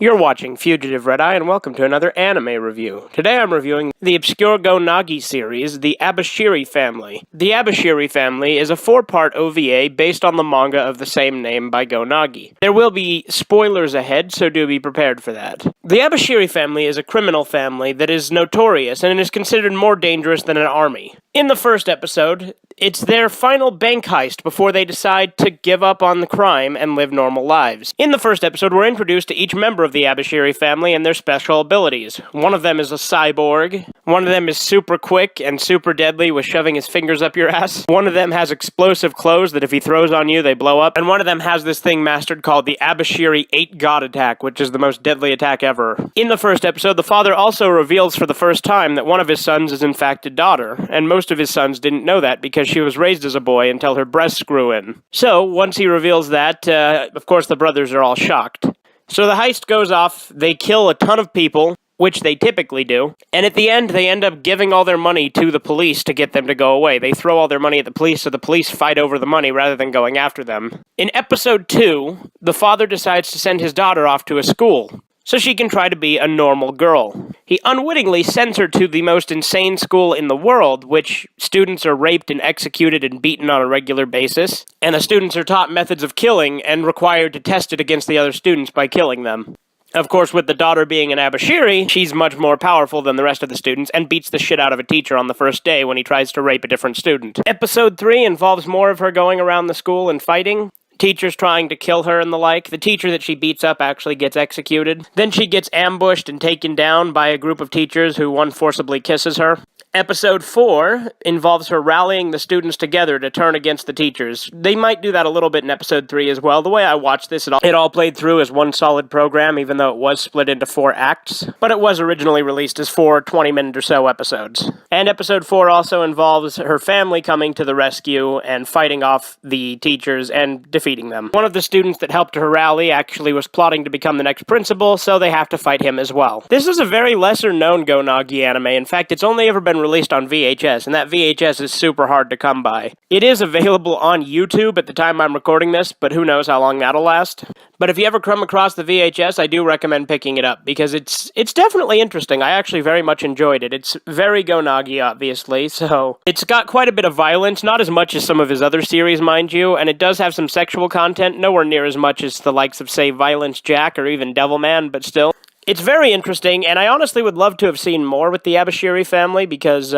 You're watching Fugitive Red-Eye, and welcome to another anime review. Today I'm reviewing the obscure Go Nagi series, the Abashiri family. The Abashiri family is a 4-part OVA based on the manga of the same name by Go Nagi. There will be spoilers ahead, so do be prepared for that. The Abashiri family is a criminal family that is notorious and is considered more dangerous than an army. In the first episode, it's their final bank heist before they decide to give up on the crime and live normal lives. In the first episode, we're introduced to each member of the Abashiri family and their special abilities. One of them is a cyborg. One of them is super quick and super deadly with shoving his fingers up your ass. One of them has explosive clothes that if he throws on you, they blow up. And one of them has this thing mastered called the Abashiri 8 God attack, which is the most deadly attack ever. In the first episode, the father also reveals for the first time that one of his sons is in fact a daughter, and most of his sons didn't know that because she was raised as a boy until her breasts grew in. So, once he reveals that, of course the brothers are all shocked. So the heist goes off, they kill a ton of people, which they typically do, and at the end they end up giving all their money to the police to get them to go away. They throw all their money at the police, so the police fight over the money rather than going after them. In episode 2, the father decides to send his daughter off to a school, so she can try to be a normal girl. He unwittingly sends her to the most insane school in the world, which students are raped and executed and beaten on a regular basis, and the students are taught methods of killing and required to test it against the other students by killing them. Of course, with the daughter being an Abashiri, she's much more powerful than the rest of the students and beats the shit out of a teacher on the first day when he tries to rape a different student. Episode 3 involves more of her going around the school and fighting. Teachers trying to kill her and the like. The teacher that she beats up actually gets executed. Then she gets ambushed and taken down by a group of teachers who one forcibly kisses her. Episode 4 involves her rallying the students together to turn against the teachers. They might do that a little bit in episode 3 as well. The way I watched this, it all played through as one solid program, even though it was split into 4 acts. But it was originally released as 4 20-minute or so episodes. And episode 4 also involves her family coming to the rescue and fighting off the teachers and defeating them. One of the students that helped her rally actually was plotting to become the next principal, so they have to fight him as well. This is a very lesser-known Go Nagi anime. In fact, it's only ever been released on VHS, and that VHS is super hard to come by. It is available on YouTube at the time I'm recording this, but who knows how long that'll last. But if you ever come across the VHS, I do recommend picking it up, because it's definitely interesting. I actually very much enjoyed it. It's very Go Nagi, obviously, so it's got quite a bit of violence, not as much as some of his other series, mind you, and it does have some sexual content, nowhere near as much as the likes of, say, Violence Jack or even Devilman, but still. It's very interesting, and I honestly would love to have seen more with the Abashiri family because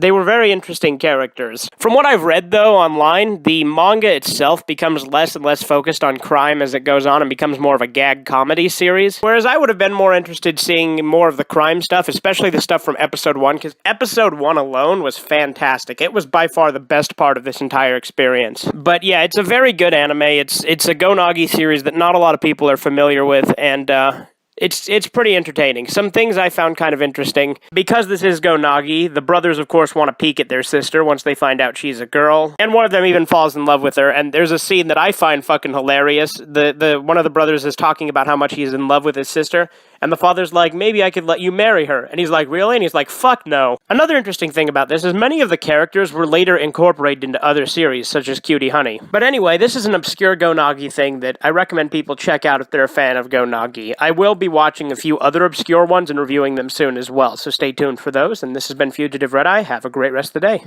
they were very interesting characters. From what I've read, though, online, the manga itself becomes less and less focused on crime as it goes on and becomes more of a gag comedy series, whereas I would have been more interested seeing more of the crime stuff, especially the stuff from episode 1, because episode 1 alone was fantastic. It was by far the best part of this entire experience. But yeah, it's a very good anime. It's a Go Nagi series that not a lot of people are familiar with, and It's pretty entertaining. Some things I found kind of interesting. Because this is Go Nagi, the brothers, of course, want to peek at their sister once they find out she's a girl. And one of them even falls in love with her. And there's a scene that I find fucking hilarious. One of the brothers is talking about how much he's in love with his sister. And the father's like, maybe I could let you marry her. And he's like, really? And he's like, fuck no. Another interesting thing about this is many of the characters were later incorporated into other series, such as Cutie Honey. But anyway, this is an obscure Go Nagi thing that I recommend people check out if they're a fan of Go Nagi. I will be watching a few other obscure ones and reviewing them soon as well, so stay tuned for those. And this has been Fugitive Red-Eye. Have a great rest of the day.